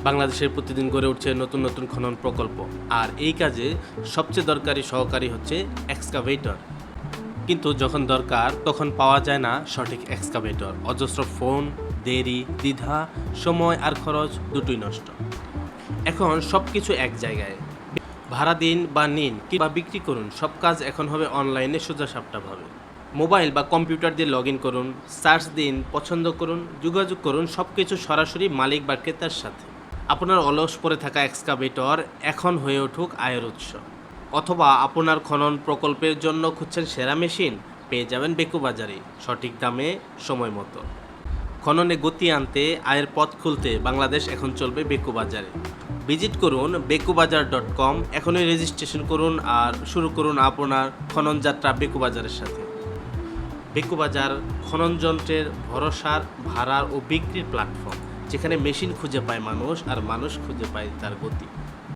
বাংলাদেশের প্রতিদিন গড়ে উঠছে নতুন নতুন খনন প্রকল্প, আর এই কাজে সবচেয়ে দরকারি সহকারী হচ্ছে এক্সকাভেটর। কিন্তু যখন দরকার তখন পাওয়া যায় না সঠিক এক্সকাভেটর। অজস্র ফোন, দেরি, দ্বিধা, সময় আর খরচ দুটোই নষ্ট। এখন সব কিছু এক জায়গায়, ভাড়া দিন বা নিন বা বিক্রি করুন, সব কাজ এখন হবে অনলাইনে সোজাসাপটাভাবে। মোবাইল বা কম্পিউটার দিয়ে লগ ইন করুন, সার্চ দিন, পছন্দ করুন, যোগাযোগ করুন, সব কিছু সরাসরি মালিক বা ক্রেতার সাথে। আপনার অলস পড়ে থাকা এক্সকাভেটর এখন হয়ে উঠুক আয়ের উৎস। অথবা আপনার খনন প্রকল্পের জন্য খুঁজছেন সেরা মেশিন, পেয়ে যাবেন বেকু বাজারে, সঠিক দামে, সময় মতো। খননে গতি আনতে, আয়ের পথ খুলতে বাংলাদেশ এখন চলবে বেকু বাজারে। ভিজিট করুন bekubajar.com, এখনই রেজিস্ট্রেশন করুন আর শুরু করুন আপনার খনন যাত্রা বেকু বাজারের সাথে। বেকু বাজার খনন যন্ত্রের ভরসার, ভাড়ার ও বিক্রির প্ল্যাটফর্ম, যেখানে মেশিন খুঁজে পায় মানুষ আর মানুষ খুঁজে পায় তার গতি।